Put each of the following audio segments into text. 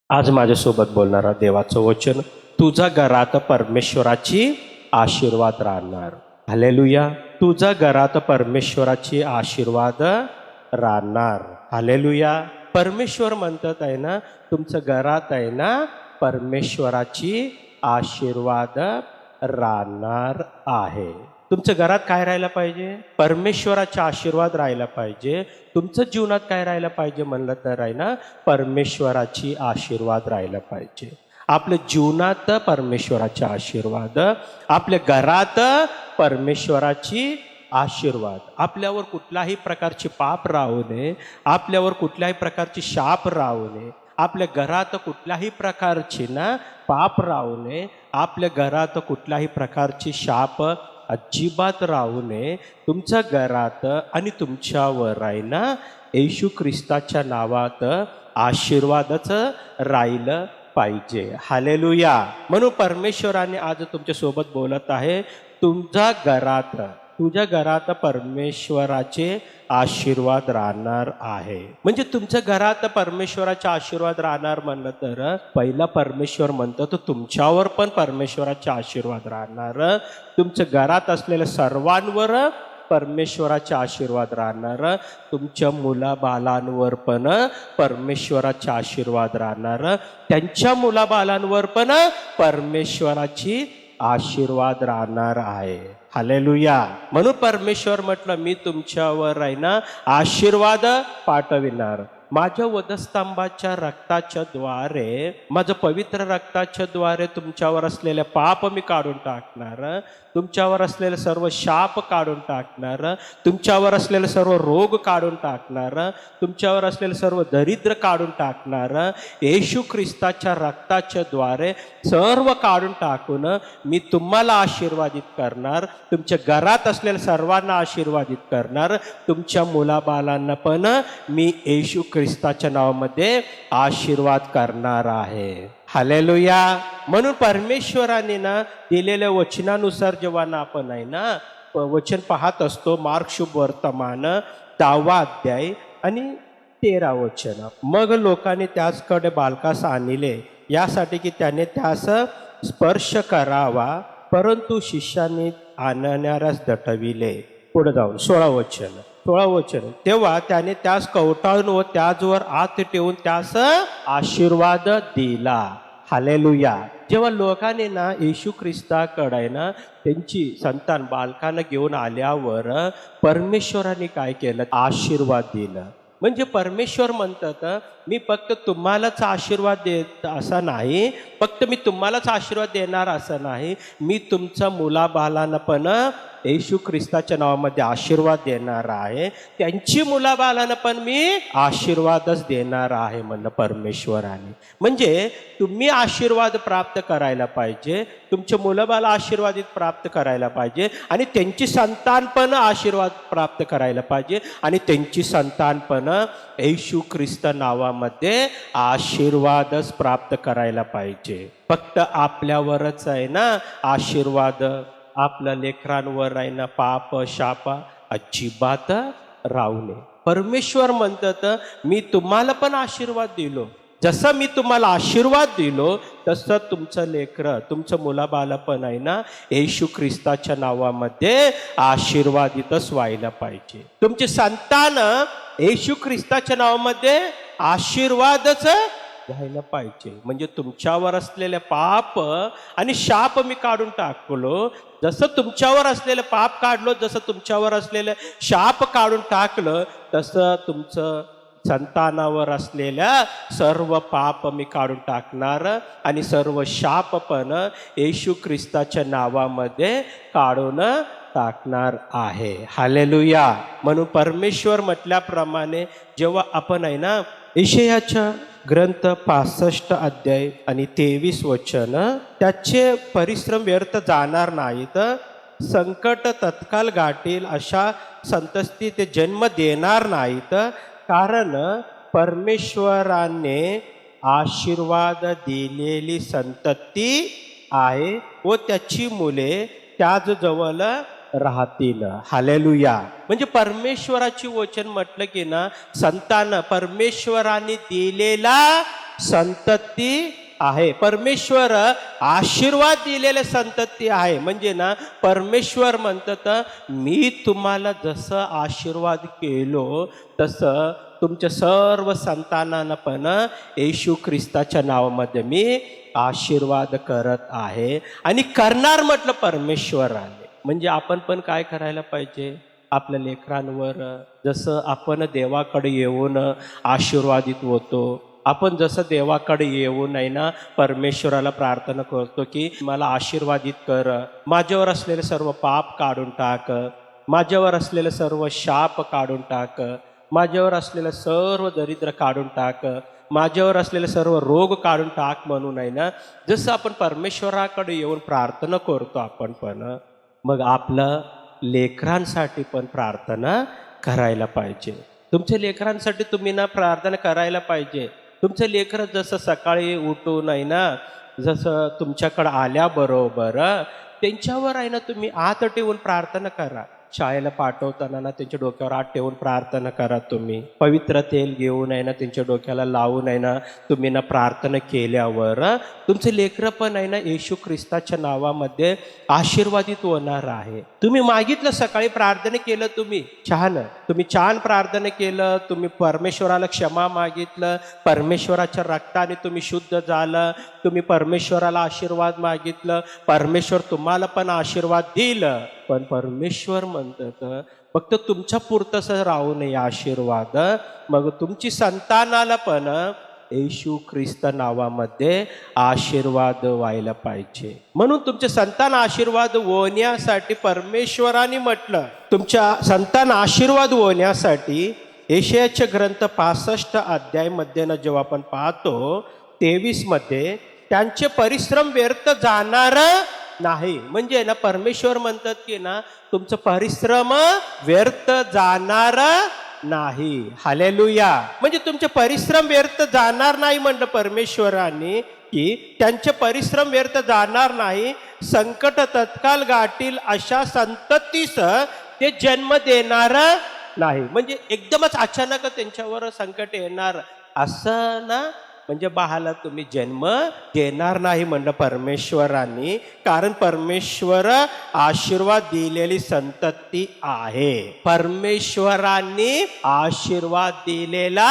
आज माझ्यासोबत बोलणारा देवाचं वचन, तुझ्या घरात परमेश्वराची आशीर्वाद राहणार. हालेलुया. तुझ्या घरात परमेश्वराची आशीर्वाद राहणार. हालेलुया. परमेश्वर म्हणतात आहे ना, तुमचं घरात आहे ना परमेश्वराची आशीर्वाद राहणार आहे. तुमच्या घरात काय राहायला पाहिजे? परमेश्वराचा आशीर्वाद राहायला पाहिजे. तुमचं जीवनात काय राहायला पाहिजे म्हणलं तर आहे ना, परमेश्वराची आशीर्वाद राहायला पाहिजे. आपल्या जीवनात परमेश्वराचा आशीर्वाद, आपल्या घरात परमेश्वराची आशीर्वाद. आपल्यावर कुठल्याही प्रकारची पाप राहू नये, आपल्यावर कुठल्याही प्रकारची शाप राहू नये, आपल्या घरात कुठल्याही प्रकारची ना पाप राहू नये, आपल्या घरात कुठल्याही प्रकारची शाप अजिबात राहू नये. तुमच्या घरात आणि तुमच्यावर आहे ना येशू ख्रिस्ताच्या नावात आशीर्वादच राहिलं पाहिजे. हालेलुया. म्हणून परमेश्वराने आज तुमच्यासोबत बोलत आहे, तुझ्या घरात परमेश्वराचे आशीर्वाद राहणार आहे. म्हणजे तुमच्या घरात परमेश्वराचा आशीर्वाद राहणार म्हणलं तर पहिला परमेश्वर म्हणतो तर तुमच्यावर पण परमेश्वराचा आशीर्वाद राहणार. तुमच्या घरात असलेल्या सर्वांवर परमेश्वराचा आशीर्वाद राहणार. तुमच्या मुलाबालांवर पण परमेश्वराचा आशीर्वाद राहणार. त्यांच्या मुलाबालांवर पण परमेश्वराची आशीर्वाद राहणार आहे. हालेलुया. म्हणून परमेश्वर म्हटलं, मी तुमच्यावर आहे ना आशीर्वाद पाठविणार. माझ्या वधस्तंभाच्या रक्ताच्या द्वारे, माझं पवित्र रक्ताच्या द्वारे तुमच्यावर असलेले पाप मी काढून टाकणार. तुमच्यावर असलेले सर्व शाप काढून टाकणार. तुमच्यावर असलेले सर्व रोग काढून टाकणार. तुमच्यावर असलेले सर्व दरिद्र काढून टाकणार. येशू ख्रिस्ताच्या रक्ताच्या द्वारे सर्व काढून टाकून मी तुम्हाला आशीर्वादित करणार. तुमच्या घरात असलेल्या सर्वांना आशीर्वादित करणार. तुमच्या मुलाबालांना पण मी येशू ख्रिस्ताच्या नावामध्ये आशीर्वाद करणार आहे. हालेलुया. म्हणून परमेश्वराने ना दिलेल्या वचनानुसार जेव्हा ना आपण आहे ना वचन पाहत असतो, मार्क शुभ वर्तमान 10वा अध्याय आणि 13 वचन, मग लोकांनी त्याचकडे बालकास आणले यासाठी की त्याने त्यास स्पर्श करावा, परंतु शिष्यांनी आणणाऱ्यास दटविले. पुढे जाऊन 16 वचन, तेव्हा त्याने त्यास कवटाळून व त्याचवर हात ठेवून त्यास आशीर्वाद दिला. हालेलुया. जेव्हा लोकांनी ना येशू ख्रिस्ताकडे ना त्यांची संतान बालकांना घेऊन आल्यावर परमेश्वराने काय केलं? आशीर्वाद दिलं. म्हणजे परमेश्वर म्हणतात, मी फक्त तुम्हालाच आशीर्वाद देत असा नाही, फक्त मी तुम्हालाच आशीर्वाद देणार असं नाही, मी तुमच्या मुलाबालांना पण येशू ख्रिस्ताच्या नावामध्ये आशीर्वाद देणार आहे. त्यांची मुलाबालांना पण मी आशीर्वादच देणार आहे म्हणलं परमेश्वराने. म्हणजे तुम्ही आशीर्वाद प्राप्त करायला पाहिजे, तुमच्या मुलाबाला आशीर्वादित प्राप्त करायला पाहिजे, आणि त्यांची संतान पण आशीर्वाद प्राप्त करायला पाहिजे, आणि त्यांची संतान पण येशू ख्रिस्त नावामध्ये आशीर्वादच प्राप्त करायला पाहिजे. फक्त आपल्यावरच आहे ना आशीर्वाद, आपल्या लेकरांवर आहे ना पाप शाप अजिबात राहू नये. परमेश्वर म्हणतात, मी तुम्हाला पण आशीर्वाद दिलो. जसं मी तुम्हाला आशीर्वाद दिलो तसं तुमचं लेकरं, तुमचं मुलाबाला पण आहे ना येशू ख्रिस्ताच्या नावामध्ये आशीर्वादितच व्हायला पाहिजे. तुमची संतान येशू ख्रिस्ताच्या नावामध्ये आशीर्वादच व्हायला पाहिजे. म्हणजे तुमच्यावर असलेले पाप आणि शाप मी काढून टाकलो. जसं तुमच्यावर असलेलं पाप काढलो, जसं तुमच्यावर असलेलं शाप काढून टाकलं, तसं तुमचं संतानावर असलेल्या सर्व पाप मी काढून टाकणार आणि सर्व शाप पण येशू ख्रिस्ताच्या नावामध्ये काढून टाकणार आहे. हालेलुया. म्हणून परमेश्वर म्हटल्याप्रमाणे जेव्हा आपण आहे ना यशायाच्या ग्रंथ 65 अध्याय आणि 23 वचन, त्याचे परिश्रम व्यर्थ जाणार नाहीत, संकट तत्काल गाठील अशा संतस्ती ते जन्म देणार नाहीत, कारण परमेश्वराने आशीर्वाद दिलेली संतती आहे व त्याची मुले त्याच जवळ राहतील. हालेलुया. म्हणजे परमेश्वराची वचन म्हटलं की ना, संतान परमेश्वराने दिलेला संतती आहे. परमेश्वर आशीर्वाद दिलेले संतती आहे. म्हणजे ना परमेश्वर म्हणतात मी तुम्हाला जसं आशीर्वाद केलो तसं तुमच्या सर्व संतानांना पण येशू ख्रिस्ताच्या नावामध्ये मी आशीर्वाद करत आहे आणि करणार म्हटलं परमेश्वराने. म्हणजे आपण पण काय करायला पाहिजे, आपल्या लेकरांवर जसं आपण देवाकडे येऊन आशीर्वादित होतो, आपण जसं देवाकडे येऊन आहे ना परमेश्वराला प्रार्थना करतो की मला आशीर्वादित कर, माझ्यावर असलेले सर्व पाप काढून टाक, माझ्यावर असलेले सर्व शाप काढून टाक, माझ्यावर असलेलं सर्व दरिद्र काढून टाक, माझ्यावर असलेले सर्व रोग काढून टाक म्हणून आहे ना जसं आपण परमेश्वराकडे येऊन प्रार्थना करतो आपण पण मग आपलं लेकरांसाठी पण प्रार्थना करायला पाहिजे. तुमच्या लेकरांसाठी तुम्ही ना प्रार्थना करायला पाहिजे. तुमचं लेकरं जसं सकाळी उठून आहे ना जसं तुमच्याकडं आल्याबरोबर त्यांच्यावर आहे ना तुम्ही हात ठेवून प्रार्थना करा. शाळेला पाठवताना ना त्यांच्या डोक्यावर हात ठेवून प्रार्थना करा. तुम्ही पवित्र तेल घेऊन आहे ना त्यांच्या डोक्याला लावून आहे ना तुम्ही ना प्रार्थना केल्यावर तुमचे लेकरं पण आहे ना येशू ख्रिस्ताच्या नावामध्ये आशीर्वादित होणार आहे. तुम्ही मागितलं, सकाळी प्रार्थना केलं, तुम्ही छान प्रार्थना केलं, तुम्ही परमेश्वराला क्षमा मागितलं, परमेश्वराच्या रक्ताने तुम्ही शुद्ध झालं, तुम्ही परमेश्वराला आशीर्वाद मागितलं, परमेश्वर तुम्हाला पण आशीर्वाद दिलं. पण परमेश्वर म्हणतात फक्त तुमच्या पुरतंच राहू नये आशीर्वाद, मग तुमची संतानाला पण येशू ख्रिस्त नावामध्ये आशीर्वाद व्हायला पाहिजे. म्हणून तुमचे संतान आशीर्वाद होण्यासाठी परमेश्वराने म्हटलं, तुमच्या संतान आशीर्वाद होण्यासाठी यशायाचे ग्रंथ 65 अध्यायामध्ये ना जेव्हा आपण पाहतो 23 मध्ये त्यांचे परिश्रम व्यर्थ जाणार नाही. म्हणजे ना परमेश्वर म्हणतात की ना तुमचं परिश्रम व्यर्थ जाणार नाही. हालेलुया. म्हणजे तुमचे परिश्रम व्यर्थ जाणार नाही म्हणलं परमेश्वरांनी की त्यांचे परिश्रम व्यर्थ जाणार नाही. संकट तत्काल गाठील अशा संततीस ते जन्म देणार नाही. म्हणजे एकदमच अचानक त्यांच्यावर संकट येणार असं ना म्हणजे बाळाला तुम्ही जन्म देणार नाही म्हणलं परमेश्वरांनी. कारण परमेश्वर आशीर्वाद दिलेली संतती आहे. परमेश्वरांनी आशीर्वाद दिलेला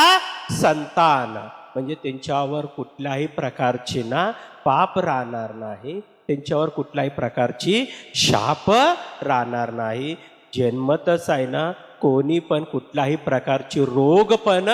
संतान म्हणजे त्यांच्यावर कुठल्याही प्रकारची ना पाप राहणार नाही, त्यांच्यावर कुठल्याही प्रकारची शाप राहणार नाही. जन्मतच आहे ना कोणी पण कुठल्याही प्रकारची रोग पण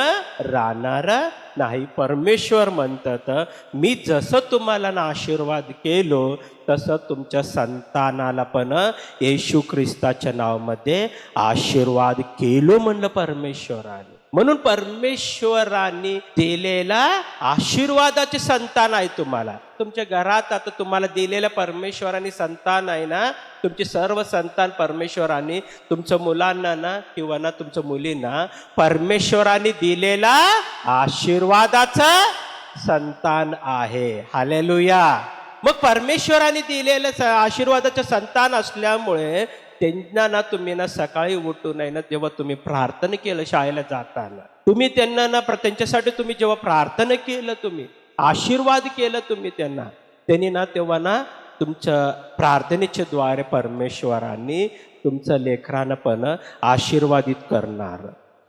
राहणार नाही. परमेश्वर म्हणतात मी जसं तुम्हाला ना आशीर्वाद केलो तसं तुमच्या संतानाला पण येशू ख्रिस्ताच्या नावामध्ये आशीर्वाद केलो म्हणलं परमेश्वराने. म्हणून परमेश्वरांनी दिलेला आशीर्वादाचे संतान आहे तुम्हाला. तुमच्या घरात आता तुम्हाला दिलेल्या परमेश्वरांनी संतान आहे ना, तुमची सर्व संतान परमेश्वरांनी तुमच्या मुलांना ना किंवा ना तुमच्या मुलींना परमेश्वरांनी दिलेला आशीर्वादाचा संतान आहे. हालेलुया. मग परमेश्वरांनी दिलेलं आशीर्वादाचं संतान असल्यामुळे त्यांना ना तुम्ही ना सकाळी उठून आहे ना जेव्हा तुम्ही प्रार्थना केलं शाळेला जाताना, तुम्ही त्यांना ना त्यांच्यासाठी तुम्ही जेव्हा प्रार्थना केलं, तुम्ही आशीर्वाद केलं तुम्ही त्यांनी ना तेव्हा ना तुमच्या प्रार्थनेच्या द्वारे परमेश्वरांनी तुमचं लेकरांना पण आशीर्वादित करणार.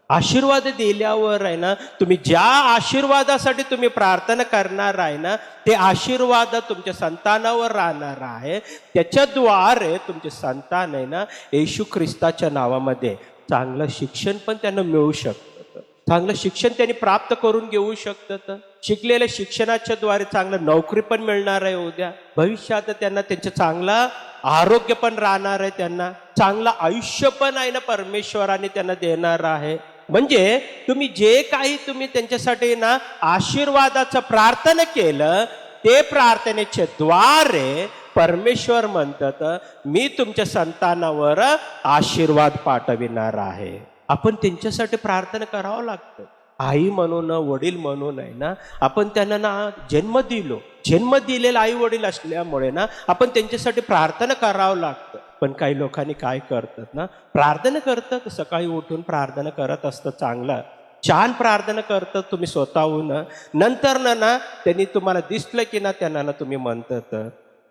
आशीर्वाद दिल्यावर आहे ना तुम्ही ज्या आशीर्वादासाठी तुम्ही प्रार्थना करणार आहे ना ते आशीर्वाद तुमच्या संतानावर राहणार आहे. त्याच्याद्वारे तुमचे संतान आहे ना येशू ख्रिस्ताच्या नावामध्ये चांगलं शिक्षण पण त्यांना मिळू शकतं, चांगलं शिक्षण त्यांनी प्राप्त करून घेऊ शकतात. शिकलेल्या शिक्षणाच्या द्वारे चांगलं नोकरी पण मिळणार आहे उद्या भविष्यात. त्यांना त्यांचं चांगलं आरोग्य पण राहणार आहे, त्यांना चांगलं आयुष्य पण आहे ना परमेश्वराने त्यांना देणार आहे. म्हणजे तुम्ही जे काही तुम्ही त्यांच्यासाठी ना आशीर्वादाचं प्रार्थना केलं ते प्रार्थनेच्या द्वारे परमेश्वर म्हणतात मी तुमच्या संतानावर आशीर्वाद पाठविणार आहे. आपण त्यांच्यासाठी प्रार्थना करावं लागतं. आई म्हणून वडील म्हणून आहे ना आपण त्यांना ना जन्म दिलेला आई वडील असल्यामुळे ना आपण त्यांच्यासाठी प्रार्थना करावं लागतं. पण काही लोकांनी काय करतात ना प्रार्थना करतात, सकाळी उठून प्रार्थना करत असतं चांगलं, छान प्रार्थना करतात तुम्ही स्वतःहून. नंतर ना त्यांनी तुम्हाला दिसलं की ना त्यांना ना तुम्ही म्हणतात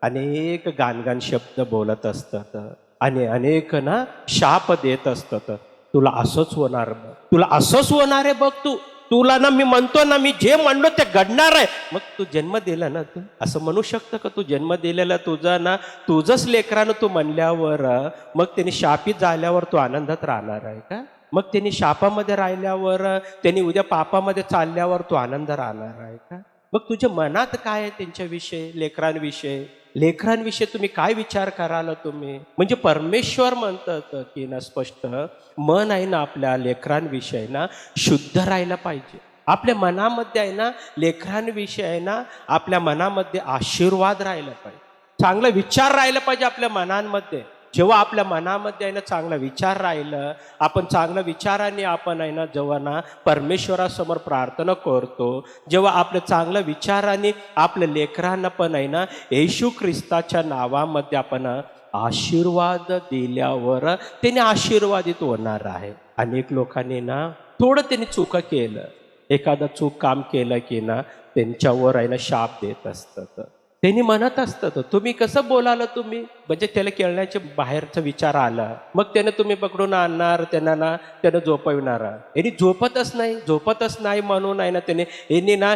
अनेक गाणगाण शब्द बोलत असतात आणि अनेक ना शाप देत असतात. तुला असंच होणार बघ, तुला असंच होणार आहे बघ, तुला ना मी म्हणतो ना, मी जे म्हणलो ते घडणार आहे. मग तू जन्म दिला ना, तू असं म्हणू शकतं का? तू जन्म दिलेला तुझा ना, तुझंच लेकरानं तू म्हणल्यावर मग त्यांनी शापित झाल्यावर तू आनंदात राहणार आहे का? मग त्यांनी शापामध्ये राहिल्यावर, त्यांनी उद्या पापामध्ये चालल्यावर तू आनंद राहणार आहे का? मग तुझ्या मनात काय आहे त्यांच्याविषयी, लेकरांविषयी तुम्ही काय विचार कराल तुम्ही? म्हणजे परमेश्वर म्हणतात की ना स्पष्ट, मन आहे ना आपल्या लेकरांविषयी ना शुद्ध राहायला पाहिजे. आपल्या मनामध्ये आहे ना लेकरांविषयी आहे ना आपल्या मनामध्ये आशीर्वाद राहायला पाहिजे, चांगला विचार राहायला पाहिजे आपल्या मनांमध्ये. जेव्हा आपल्या मनामध्ये आहे ना चांगला विचार राहिलं, आपण चांगल्या विचाराने आपण आहे ना जेव्हा ना परमेश्वरासमोर प्रार्थना करतो, जेव्हा आपल्या चांगल्या विचाराने आपल्या लेकरांना पण आहे ना येशू ख्रिस्ताच्या नावामध्ये आपण आशीर्वाद दिल्यावर त्याने आशीर्वादित होणार आहे. अनेक लोकांनी ना थोडं त्यांनी चुका केलं, एखादा चूक काम केलं की ना त्यांच्यावर आहे ना शाप देत असतात. त्यांनी म्हणत असतात तुम्ही कसं बोलाल तुम्ही, म्हणजे त्याला खेळण्याच्या बाहेरचा विचार आला, मग त्याने तुम्ही पकडून आणणार, त्यांना ना त्यानं झोपविणार. यांनी झोपतच नाही म्हणून आहे ना त्याने यांनी ना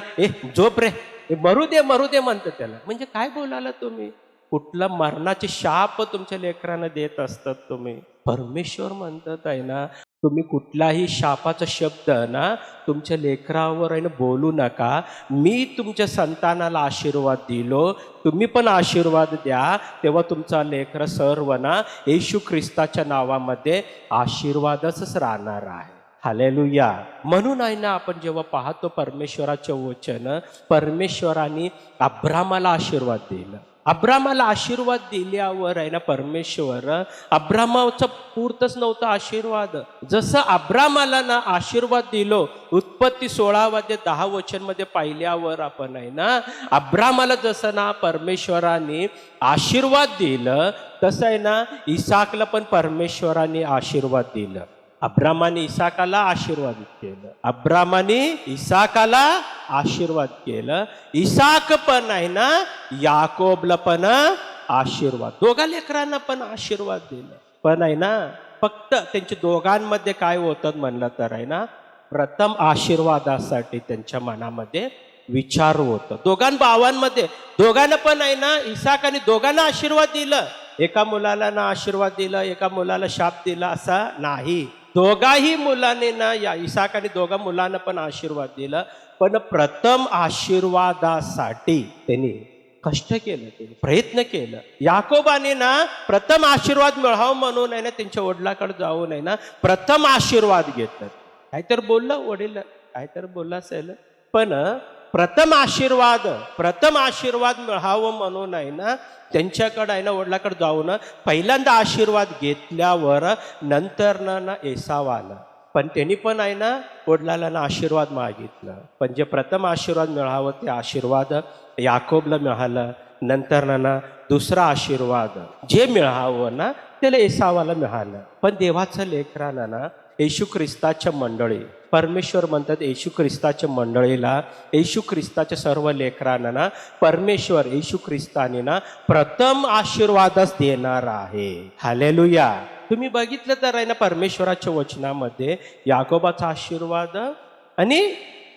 झोप रे, मरू दे म्हणतं त्याला. म्हणजे काय बोलाल तुम्ही? कुठला मरणाचे शाप तुमच्या लेकरांना देत असतात तुम्ही. परमेश्वर म्हणतात आहे ना तुम्ही कुठलाही शापाचा शब्द ना तुमच्या लेकरावर आहे ना बोलू नका. मी तुमच्या संतानाला आशीर्वाद दिलो, तुम्ही पण आशीर्वाद द्या, तेव्हा तुमचा लेकरा सर्व ना येशू ख्रिस्ताच्या नावामध्ये आशीर्वादच राहणार आहे. हालेलुया. म्हणून आहे ना आपण जेव्हा पाहतो परमेश्वराचे वचन, परमेश्वराने अब्रामाला आशीर्वाद दिला. अब्रामाला आशीर्वाद दिल्यावर आहे ना परमेश्वर, अब्रामाचा पुरतच नव्हता आशीर्वाद. जसं अब्रामाला ना आशीर्वाद दिलो, उत्पत्ती 16:10 पाहिल्यावर आपण आहे ना अब्रामाला जसं ना परमेश्वराने आशीर्वाद दिलं, तसं आहे ना इसाकला पण परमेश्वराने आशीर्वाद दिलं. अब्रामाने इसाकाला आशीर्वाद केलं. इसाक पण आहे ना याकोबला पण आशीर्वाद, दोघा लेकरांना पण आशीर्वाद दिलं. पण आहे ना फक्त त्यांच्या दोघांमध्ये काय होतं म्हणलं तर आहे ना प्रथम आशीर्वादासाठी त्यांच्या मनामध्ये विचार होतं. भावांमध्ये दोघांना पण आहे ना इसाकाने दोघांना आशीर्वाद दिलं. एका मुलाला ना आशीर्वाद दिला, एका मुलाला शाप दिला असा नाही. दोघाही मुलाने ना या इसाकाने दोघा मुलांना पण आशीर्वाद दिला. पण प्रथम आशीर्वादासाठी त्यांनी कष्ट केलं, त्यांनी प्रयत्न केलं. याकोबाने ना प्रथम आशीर्वाद मिळावं म्हणून आहे ना त्यांच्या वडिलाकडे जाऊन आहे ना प्रथम आशीर्वाद घेतलं. काहीतरी बोललं वडील, काहीतरी बोललं असेल, पण प्रथम आशीर्वाद मिळावं म्हणून आहे ना त्यांच्याकडे आहे ना वडिलाकडे जाऊन पहिल्यांदा आशीर्वाद घेतल्यावर नंतर ना एसाव आला. पण त्यांनी पण आहे ना वडिलाला ना आशीर्वाद मागितलं. पण जे प्रथम आशीर्वाद मिळावं ते आशीर्वाद याकोबला मिळालं. नंतर ना दुसरा आशीर्वाद जे मिळावं ना त्याला एसावाला मिळालं. पण देवाचं लेकरांना ना येशू ख्रिस्ताच्या मंडळी, परमेश्वर म्हणतात येशू ख्रिस्ताच्या मंडळीला, येशू ख्रिस्ताच्या सर्व लेकरांना ना परमेश्वर येशू ख्रिस्ताने ना प्रथम आशीर्वादच देणार आहे. हालेलुया. तुम्ही बघितलं तर आहे ना परमेश्वराच्या वचनामध्ये याकोबाचा आशीर्वाद आणि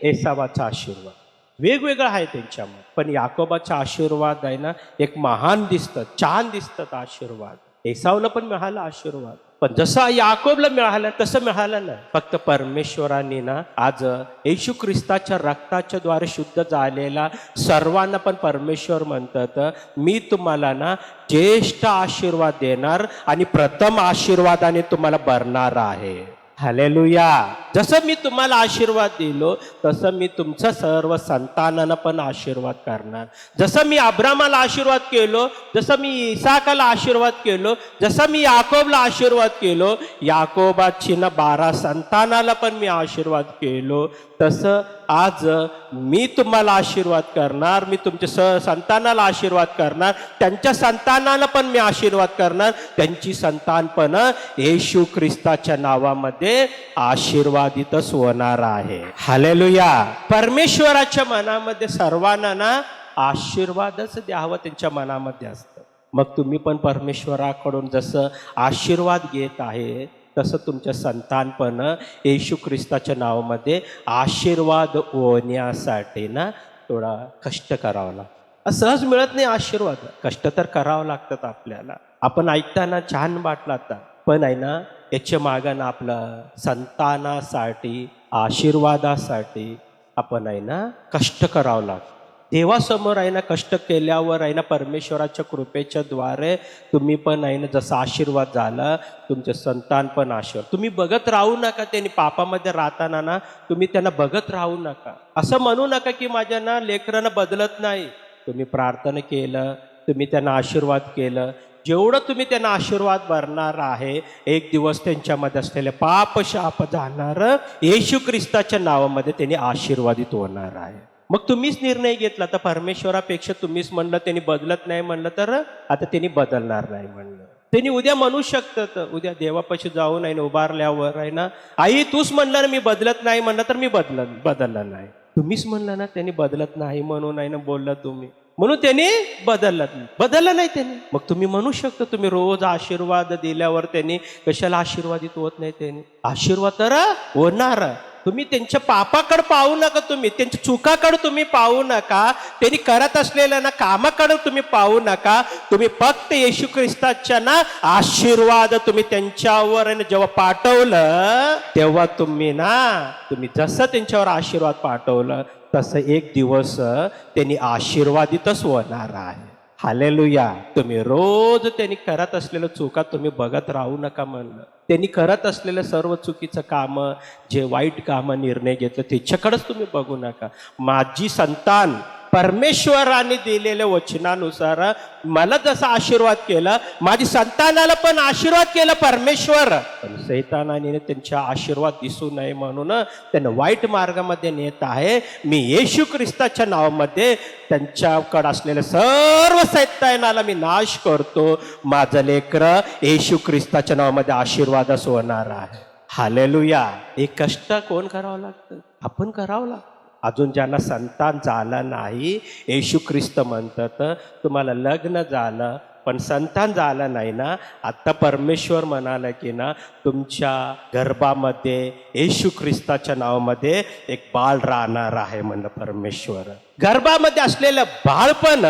एसावाचा आशीर्वाद वेगवेगळा आहे त्यांच्यामध्ये. पण याकोबाचा आशीर्वाद आहे ना एक महान दिसतं, छान दिसतात आशीर्वाद. एसावला पण मिळाला आशीर्वाद, पण जसं याकोबला मिळालं तसं मिळालं नाही. फक्त परमेश्वरांनी ना आज येशू ख्रिस्ताच्या रक्ताच्या द्वारे शुद्ध झालेला सर्वांना पण परमेश्वर म्हणतात मी तुम्हाला ना ज्येष्ठ आशीर्वाद देणार आणि प्रथम आशीर्वादाने तुम्हाला भरणार आहे. हालेलुया. जसं मी तुम्हाला आशीर्वाद दिलो तसं मी तुमच्या सर्व संतानांना पण आशीर्वाद करणार. जसं मी अब्रामाला आशीर्वाद केलो, जसं मी इसाकाला आशीर्वाद केलो, जसं मी याकोबला आशीर्वाद केलो, याकोबाची ना 12 संतानाला पण मी आशीर्वाद केलो, तसं आज मी तुम्हाला आशीर्वाद करणार, मी तुमच्या संतानाला आशीर्वाद करणार, त्यांच्या संतानाला पण मी आशीर्वाद करणार, त्यांची संतान पण येशू ख्रिस्ताच्या नावामध्ये आशीर्वादितच होणार आहे. हालेलुया. परमेश्वराच्या मनामध्ये सर्वांना ना आशीर्वादच द्यावं त्यांच्या मनामध्ये असतं. मग तुम्ही पण परमेश्वराकडून जसं आशीर्वाद घेत आहे तसं तुमच्या संतान पण येशू ख्रिस्ताच्या नावामध्ये आशीर्वाद होण्यासाठी ना थोडा कष्ट करावं लागतं. सहज मिळत नाही आशीर्वाद, कष्ट तर करावं लागतात आपल्याला. आपण ऐकताना छान वाटलं आता, पण आहे ना याच्या मागं ना आपलं संतानासाठी आशीर्वादासाठी आपण आहे ना कष्ट करावं लागतं. देवासमोर आहे ना कष्ट केल्यावर आहे ना परमेश्वराच्या कृपेच्या द्वारे तुम्ही पण आहे ना जसं आशीर्वाद झाला, तुमचे संतान पण आशीर्वाद. तुम्ही बघत राहू नका, त्यांनी पापामध्ये राहताना ना तुम्ही त्यांना बघत राहू नका. असं म्हणू नका की माझ्या ना लेकरांना बदलत नाही. तुम्ही प्रार्थना केलं, तुम्ही त्यांना आशीर्वाद केलं, जेवढं तुम्ही त्यांना आशीर्वाद भरणार आहे, एक दिवस त्यांच्यामध्ये असलेले पाप शाप जाणार, येशू ख्रिस्ताच्या नावामध्ये त्यांनी आशीर्वादित होणार आहे. मग तुम्हीच निर्णय घेतला तर परमेश्वरापेक्षा तुम्हीच म्हणलं त्यांनी बदलत नाही म्हणलं तर आता त्यांनी बदलणार नाही म्हणलं. त्यांनी उद्या म्हणू शकतात, उद्या देवापाशी जाऊन आहे ना उभारल्यावर आहे ना, आई तूच म्हणलं ना मी बदलत नाही म्हणलं तर मी बदललं नाही. तुम्हीच म्हणलं ना त्यांनी बदलत नाही म्हणून आहे ना बोललं तुम्ही, म्हणून त्यांनी बदललं नाही त्यांनी. मग तुम्ही म्हणू शकता तुम्ही रोज आशीर्वाद दिल्यावर त्यांनी कशाला आशीर्वादित होत नाही. त्यांनी आशीर्वाद तर होणार. तुम्ही त्यांच्या पापाकडे पाहू नका, तुम्ही त्यांच्या चुकाकडे तुम्ही पाहू नका, त्यांनी करत असलेल्या ना कामाकडे तुम्ही पाहू नका. तुम्ही फक्त येशू ख्रिस्ताच्या ना आशीर्वाद तुम्ही त्यांच्यावर जेव्हा पाठवलं तेव्हा तुम्ही जसं त्यांच्यावर आशीर्वाद पाठवलं तसं एक दिवस त्यांनी आशीर्वादितच होणार आहे. हालेलुया. तुम्ही रोज त्यांनी करत असलेलं चुका तुम्ही बघत राहू नका म्हणलं. त्यांनी करत असलेलं सर्व चुकीचं कामं, जे वाईट कामं निर्णय घेतलं त्याच्याकडेच तुम्ही बघू नका. माझी संतान परमेश्वराने दिलेल्या वचनानुसार मला जसा आशीर्वाद केला, माझी संतानाला पण आशीर्वाद केला परमेश्वर. पण शैतानाने त्यांच्या आशीर्वाद दिसू नये म्हणून त्यांना वाईट मार्गामध्ये नेत आहे. मी येशू ख्रिस्ताच्या नावामध्ये त्यांच्याकडे असलेल्या सर्व शैतानाला मी नाश करतो. माझं लेकरं येशू ख्रिस्ताच्या नावामध्ये आशीर्वादच होणार आहे. हालेलुया. हे कष्ट कोण करावं लागतं? आपण करावं लागतं. अजून ज्यांना संतान झालं नाही, येशू ख्रिस्त म्हणतात तुम्हाला लग्न झालं पण संतान झालं नाही ना, आता परमेश्वर म्हणाला की ना तुमच्या गर्भामध्ये येशू ख्रिस्ताच्या नावामध्ये एक बाळ राहणार आहे म्हणलं परमेश्वर. गर्भामध्ये असलेलं बाळ पण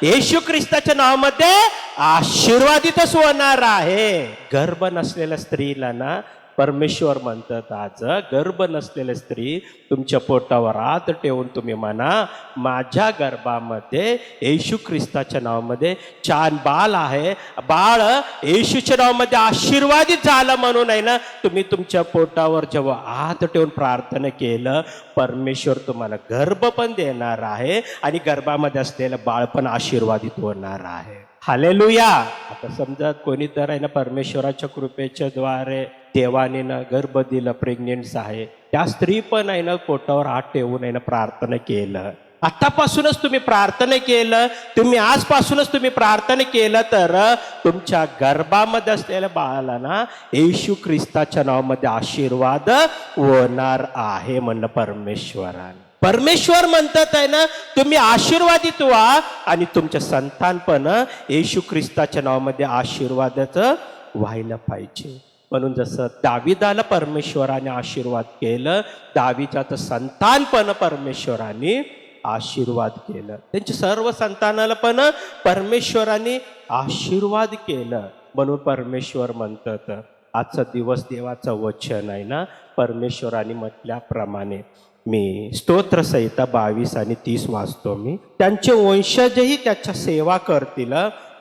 येशू ख्रिस्ताच्या नावामध्ये आशीर्वादितच होणार आहे. गर्भ नसलेल्या स्त्रीला ना परमेश्वर म्हणतात आज गर्भ नसलेले स्त्री तुमच्या पोटावर हात ठेवून तुम्ही म्हणा माझ्या गर्भामध्ये येशू ख्रिस्ताच्या नावामध्ये छान बाळ आहे, बाळ येशूच्या नावामध्ये आशीर्वादित झालं म्हणून आहे ना तुम्ही तुमच्या पोटावर जेव्हा हात ठेवून प्रार्थना केलं, परमेश्वर तुम्हाला गर्भ पण देणार आहे आणि गर्भामध्ये असलेलं बाळ पण आशीर्वादित होणार आहे. हालेलुया. आता समजा कोणी तर आहे ना परमेश्वराच्या कृपेच्या द्वारे देवाने ना गर्भ दिलं, प्रेग्नेंट आहे, त्या स्त्री पण आहे ना पोटावर हात ठेवून आहे ना प्रार्थना केलं. आतापासूनच तुम्ही प्रार्थना केलं, तुम्ही आजपासूनच तुम्ही प्रार्थना केलं तर तुमच्या गर्भामध्ये असलेल्या बाळाला ना येशू ख्रिस्ताच्या नावामध्ये आशीर्वाद होणार आहे म्हणलं परमेश्वराने. परमेश्वर म्हणतात आहे ना तुम्ही आशीर्वादित व्हा आणि तुमच्या संतान पण येशू ख्रिस्ताच्या नावामध्ये आशीर्वादाचं व्हायला पाहिजे. म्हणून जसं दाविदाला परमेश्वराने आशीर्वाद केलं, दाविदाचं संतान पण परमेश्वराने आशीर्वाद केलं, त्यांच्या सर्व संतानाला पण परमेश्वराने आशीर्वाद केलं. म्हणून परमेश्वर म्हणतात आजचा दिवस देवाचं वचन आहे ना, परमेश्वराने म्हटल्याप्रमाणे मी स्तोत्रसंहिता 22 आणि 30 वाचतो मी. त्यांचे वंशजही त्याच्या सेवा करतील,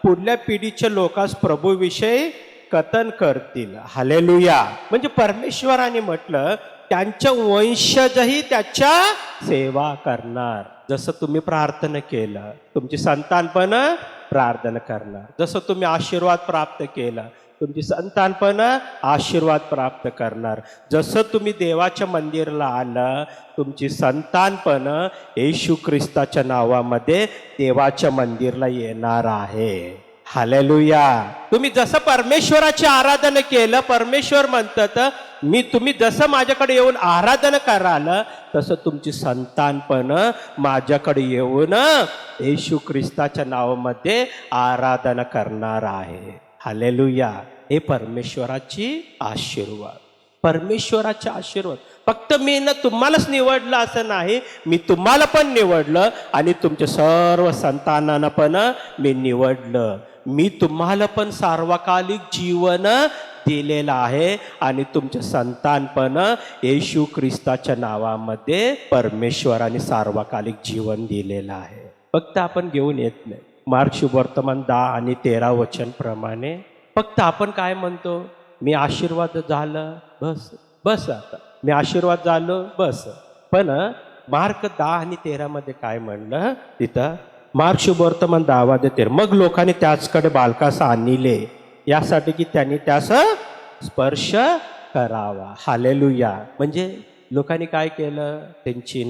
पुढल्या पिढीच्या लोकांस प्रभूविषयी कथन करतील. हालेलुया. म्हणजे परमेश्वराने म्हटलं त्यांच्या वंशजही त्याच्या सेवा करणार. जसं तुम्ही प्रार्थना केलं, तुमची संतान पण प्रार्थना करणार. जसं तुम्ही आशीर्वाद प्राप्त केला, तुमची संतान पण आशीर्वाद प्राप्त करणार. जसं तुम्ही देवाच्या मंदिराला आलं, तुमची संतान पण येशू ख्रिस्ताच्या नावामध्ये देवाच्या मंदिरला येणार आहे. हालेलुया. तुम्ही जसं परमेश्वराची आराधना केलं, परमेश्वर म्हणतात तुम्ही जसं माझ्याकडे येऊन आराधना कराल, तसं तुमची संतान पण माझ्याकडे येऊन येशू ख्रिस्ताच्या नावामध्ये आराधना करणार आहे. हालेलुया. हे परमेश्वराची आशीर्वाद, परमेश्वराचे आशीर्वाद. फक्त मी तुम्हालाच निवडलं असं नाही, मी तुम्हाला पण निवडलं आणि तुमच्या सर्व संतानांना पण मी निवडलं. मी तुम्हाला पण सार्वकालिक जीवन दिलेलं आहे आणि तुमचे संतान पण येशू ख्रिस्ताच्या नावामध्ये परमेश्वराने सार्वकालिक जीवन दिलेलं आहे. फक्त आपण घेऊन येत नाही. मार्क शुभवर्तमान 10 आणि 13 वचन प्रमाणे फक्त आपण काय म्हणतो, मी आशीर्वाद झालं बस बस, आता मी आशीर्वाद झालो बस. पण मार्क 10 आणि 13 मध्ये काय म्हणलं तिथं, मार्क शुभवर्तमान 10:13, मग लोकांनी त्याचकडे बालकास आणले यासाठी की त्यांनी त्यास स्पर्श करावा. हालेलुया. म्हणजे लोकांनी काय केलं, त्यांची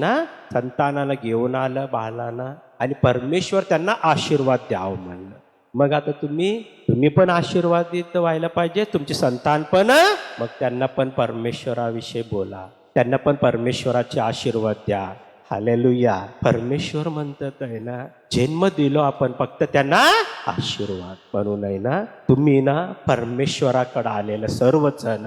संतानाला घेऊन आलं बाळांना आणि परमेश्वर त्यांना आशीर्वाद द्यावं म्हणलं. मग आता तुम्ही पण आशीर्वादित व्हायला पाहिजे, तुमची संतान पण. मग त्यांना पण परमेश्वराविषयी बोला, त्यांना पण परमेश्वराचे आशीर्वाद द्या. हालेलुया. परमेश्वर म्हणतात आहे ना, जन्म दिलो आपण फक्त त्यांना आशीर्वाद म्हणून आहे ना. तुम्ही परमेश्वराकडे आलेलं सर्वजण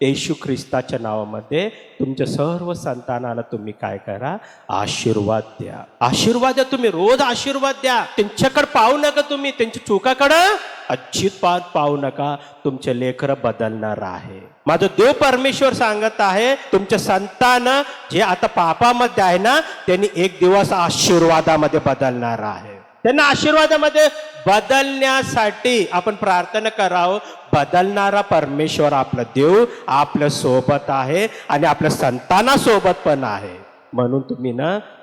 येशू ख्रिस्ताच्या नावामध्ये तुमच्या सर्व संतानाला तुम्ही काय करा, आशीर्वाद द्या. आशीर्वाद द्या. तुम्ही रोज आशीर्वाद द्या. त्यांच्याकडे पाहू नका, तुम्ही त्यांच्या चुकाकडं अजिबात पाहू नका. तुमचे लेकरं बदलणार आहे. माझं देव परमेश्वर सांगत आहे, तुमचे संतान जे आता पापामध्ये आहे ना, त्यांनी एक दिवस आशीर्वादामध्ये बदलणार आहे. त्यांना आशीर्वादामध्ये बदलण्यासाठी आपण प्रार्थना करावं. बदलणारा परमेश्वर आपला देव आपल्या सोबत आहे आणि आपल्या संतानासोबत पण आहे. म्हणून तुम्ही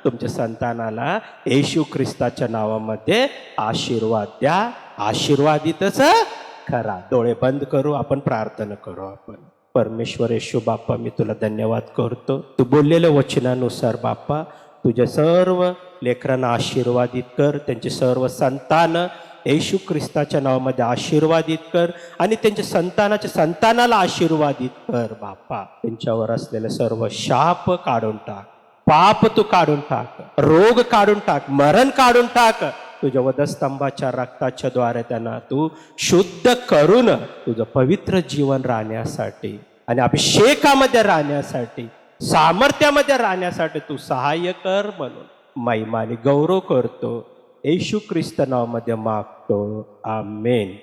तुमच्या संतानाला येशू ख्रिस्ताच्या नावामध्ये आशीर्वाद द्या. आशीर्वादितच करा. डोळे बंद करू, आपण प्रार्थना करू. आपण परमेश्वर येशू बाप्पा, मी तुला धन्यवाद करतो. तू बोललेल्या वचनानुसार बाप्पा तुझ्या सर्व लेकरांना आशीर्वादित कर. त्यांचे सर्व संतान येशू ख्रिस्ताच्या नावामध्ये आशीर्वादित कर आणि त्यांच्या संतानाच्या संतानाला आशीर्वादित कर बाप्पा. त्यांच्यावर असलेले सर्व शाप काढून टाक, पाप तू काढून टाक, रोग काढून टाक, मरण काढून टाक. तुझ्या वधस्तंभाच्या रक्ताच्या द्वारे त्यांना तू शुद्ध करून तुझं पवित्र जीवन राहण्यासाठी आणि अभिषेकामध्ये राहण्यासाठी, सामर्थ्यामध्ये राहण्यासाठी तू सहाय्य कर. म्हणून महिमाने गौरव करतो. येशू ख्रिस्त नावामध्ये मागतो. आमेन.